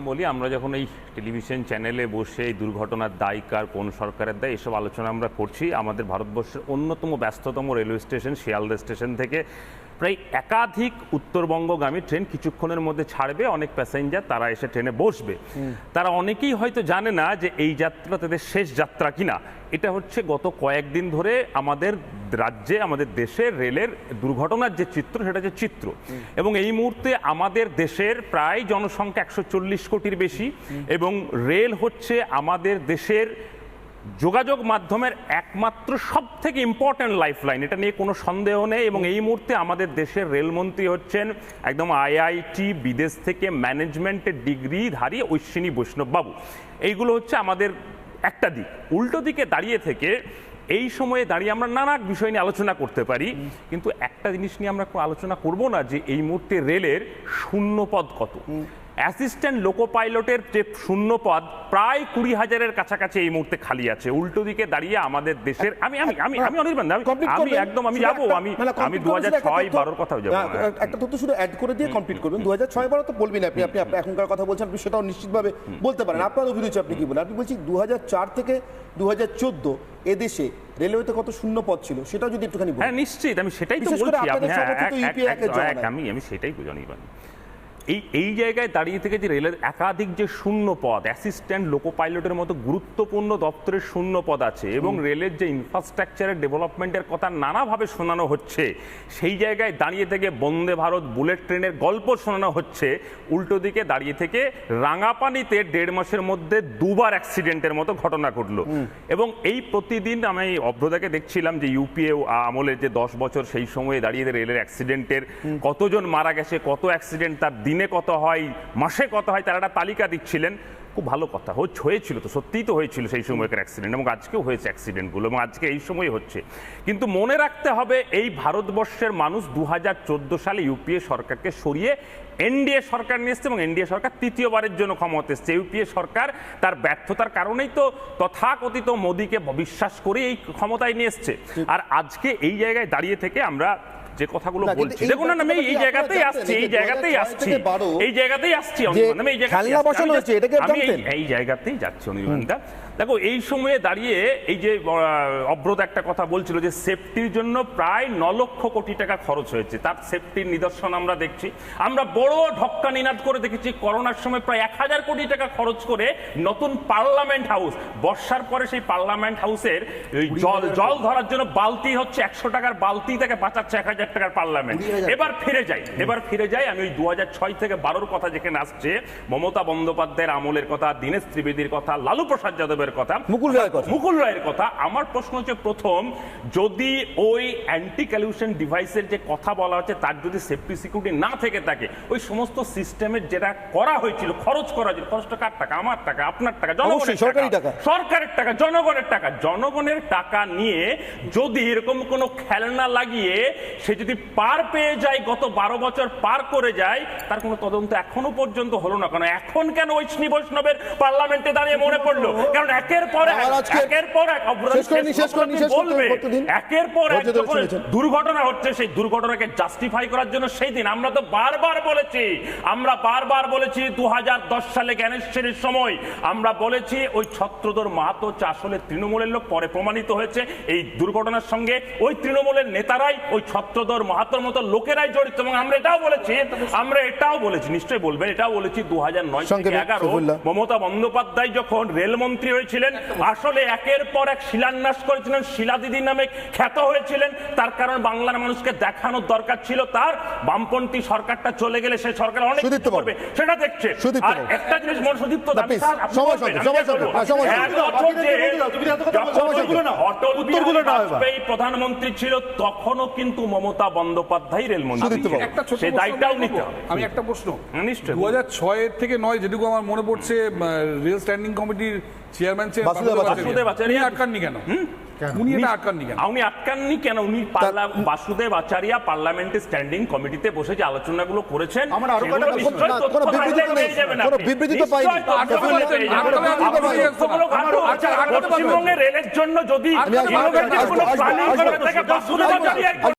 বলি, আমরা যখন এই টেলিভিশন চ্যানেলে বসে এই দুর্ঘটনার দায় কার, কোন সরকারের দায়, এসব আলোচনা আমরা করছি, আমাদের ভারতবর্ষের অন্যতম ব্যস্ততম রেলওয়ে স্টেশন শিয়ালদা স্টেশন থেকে প্রায় একাধিক উত্তরবঙ্গগামী ট্রেন কিছুক্ষণের মধ্যে ছাড়বে। অনেক প্যাসেঞ্জার তারা এসে ট্রেনে বসবে। তারা অনেকেই হয়তো জানে না যে এই যাত্রা তাদের শেষ যাত্রা কিনা। এটা হচ্ছে গত কয়েকদিন ধরে আমাদের রাজ্যে, আমাদের দেশের রেলের দুর্ঘটনার যে চিত্র, সেটা যে চিত্র। এবং এই মুহূর্তে আমাদের দেশের প্রায় জনসংখ্যা 140 কোটির বেশি, এবং রেল হচ্ছে আমাদের দেশের যোগাযোগ মাধ্যমের একমাত্র সব থেকে ইম্পর্ট্যান্ট লাইফলাইন, এটা নিয়ে কোনো সন্দেহ নেই। এবং এই মুহূর্তে আমাদের দেশের রেলমন্ত্রী হচ্ছেন একদম আইআইটি বিদেশ থেকে ম্যানেজমেন্টের ডিগ্রিধারী অশ্বিনী বৈষ্ণব বাবু। এইগুলো হচ্ছে আমাদের একটা দিক। উল্টো দিকে দাঁড়িয়ে থেকে এই সময়ে দাঁড়িয়ে আমরা নানা বিষয় নিয়ে আলোচনা করতে পারি, কিন্তু একটা জিনিস নিয়ে আমরা আলোচনা করব না যে এই মুহূর্তে রেলের শূন্যপদ কত। অ্যাসিস্ট্যান্ট লোকো পাইলটের যে শূন্যপদ প্রায় 20,000-এর কাছাকাছি এই মুহূর্তে খালি আছে। উল্টো দিকে দাঁড়িয়ে আমাদের দেশের আমি অনির্বাণ, আমি একদম আমি 2006-12 কথা যাবো। একটা তথ্য শুধু অ্যাড করে দিয়ে কমপ্লিট করবেন। 2006-12 তো বলবেন আপনি এখনকার কথা বলছেন, আপনি সেটাও নিশ্চিতভাবে বলতে পারেন। আপনার অভিরুচি আপনি কি বলেন? আপনি বলছি 2004 থেকে 2014 এদেশে রেলওয়েতে কত শূন্যপদ ছিল সেটাও যদি একটুখানি বলেন। হ্যাঁ নিশ্চিত, আমি সেটাই তো বলছি। আমি সেটাই অনির্বাণ, এই জায়গায় দাঁড়িয়ে থেকে যে রেলের একাধিক যে শূন্য পদ, অ্যাসিস্ট্যান্ট লোকো পাইলটের মতো গুরুত্বপূর্ণ দপ্তরের শূন্য পদ আছে, এবং রেলের যে ইনফ্রাস্ট্রাকচারের ডেভেলপমেন্টের কথা নানাভাবে শোনানো হচ্ছে, সেই জায়গায় দাঁড়িয়ে থেকে বন্দে ভারত বুলেট ট্রেনের গল্প শোনানো হচ্ছে। উল্টো দিকে দাঁড়িয়ে থেকে রাঙাপানিতে 1.5 মাসের মধ্যে 2বার অ্যাক্সিডেন্টের মতো ঘটনা ঘটলো। এবং এই প্রতিদিন আমি অভ্রদাকে দেখছিলাম যে ইউপিএ আমলের যে 10 বছর, সেই সময়ে দাঁড়িয়ে রেলের অ্যাক্সিডেন্টের কতজন মারা গেছে, কত অ্যাক্সিডেন্ট, তার দিনে কত হয়, মাসে কত হয়, তারা একটা তালিকা দিচ্ছিলেন। খুব ভালো কথা, হয়েছিল তো, সত্যিই তো হয়েছিল সেই সময়কার অ্যাক্সিডেন্ট, এবং আজকেও হয়েছে অ্যাক্সিডেন্টগুলো, এবং আজকে এই সময় হচ্ছে। কিন্তু মনে রাখতে হবে, এই ভারতবর্ষের মানুষ 2014 সালে ইউপিএ সরকারকে সরিয়ে এনডিএ সরকার নিয়ে এসছে, এবং এনডিএ সরকার তৃতীয়বারের জন্য ক্ষমতা এসছে। ইউপিএ সরকার তার ব্যর্থতার কারণেই তো তথাকথিত মোদীকে বিশ্বাস করে এই ক্ষমতায় নিয়ে এসছে। আর আজকে এই জায়গায় দাঁড়িয়ে থেকে আমরা যে কথাগুলো বলছি, দেখুন না, আমি এই জায়গাতেই আসছি আমি এই জায়গাতেই যাচ্ছি অনির্বাণদা। দেখো, এই সময়ে দাঁড়িয়ে এই যে অব্রত একটা কথা বলছিল যে সেফটির জন্য প্রায় 9 লক্ষ কোটি টাকা খরচ হয়েছে, তার সেফটির নিদর্শন আমরা দেখছি। আমরা বড় ঢক্কা নিনাদ করে দেখেছি করোনার সময় প্রায় 1000 কোটি টাকা খরচ করে নতুন পার্লামেন্ট হাউস, বর্ষার পরে সেই পার্লামেন্ট হাউসের জল ধরার জন্য বালতি হচ্ছে 100 টাকার বালতি থেকে বাঁচাচ্ছে 1000 টাকার পার্লামেন্ট। এবার ফিরে যাই আমি ওই 2006 থেকে 12-র কথা যেখানে আসছে, মমতা বন্দ্যোপাধ্যায়ের আমলের কথা, দীনেশ ত্রিবেদীর কথা, লালু প্রসাদ যাদবের কথা, মুকুল রায়ের কথা। আমার প্রশ্ন হচ্ছে, প্রথম, যদি ওই অ্যান্টি ক্যালিউশন ডিভাইসের যে কথা বলা হচ্ছে, তার যদি সেফটি সিকিউরিটি না থেকে থাকে, ওই সমস্ত সিস্টেমের যেটা করা হয়েছিল, খরচ করা হয়েছিল, খরচটা কার টাকা? আমার টাকা, আপনার টাকা, সরকারের টাকা, জনগণের টাকা নিয়ে যদি এরকম কোনো খেলনা লাগিয়ে সে যদি পার পেয়ে যায়, গত 12 বছর পার করে যায়, তার কোনো তদন্ত এখনো পর্যন্ত হলো না। কেন এখন ঐষ্ণী বৈষ্ণবের পার্লামেন্টে দাঁড়িয়ে মনে পড়লো? কারণ একের পর এক দুর্ঘটনা হচ্ছে, সেই দুর্ঘটনাকে জাস্টিফাই করার জন্য সেই দিন আমরা তো বারবার বলেছি 2010 সালে জ্ঞানেশ্বরের সময় আমরা বলেছি ওই ছত্রধর মাহাতো আসলে তৃণমূলের লোক, পরে প্রমাণিত হয়েছে এই দুর্ঘটনার সঙ্গে ওই তৃণমূলের নেতারাই, ওই ছত্রধর মাহাতোর মতো লোকেরাই জড়িত। এবং আমরা এটাও বলেছি, নিশ্চয়ই বলবেন, এটাও বলেছি 2009 থেকে 2011 মমতা বন্দ্যোপাধ্যায় যখন রেলমন্ত্রী হয়েছিলেন, আসলে একের পর এক শিলান্যাস করেছিলেন, শিলা দিদি নামে খ্যাত হয়েছিলেন। তার কারণ বাংলার মানুষকে দেখানোর দরকার ছিল তার বামপন্থী সরকারটা চলে গেলে সে সরকার অনেক কিছু করবে, সেটা দেখছে। আর একটা জিনিস সুদীপ্ত প্রধানমন্ত্রী ছিল, তখনও কিন্তু মমতা বন্দ্যোপাধ্যায় রেলমন্ত্রী, সে দায়িত্বটাও নিতে হবে। আমি একটা প্রশ্ন, 2006 থেকে 9 যেটুকু আমার মনে পড়ছে, রেল স্ট্যান্ডিং কমিটির চেয়ারম্যান বাসুদেব আচার্য আটকাননি কেন? উনি বাসুদেব আচার্য পার্লামেন্টের স্ট্যান্ডিং কমিটিতে বসে যে আলোচনাগুলো করেছেন, পশ্চিমবঙ্গের রেলের জন্য যদি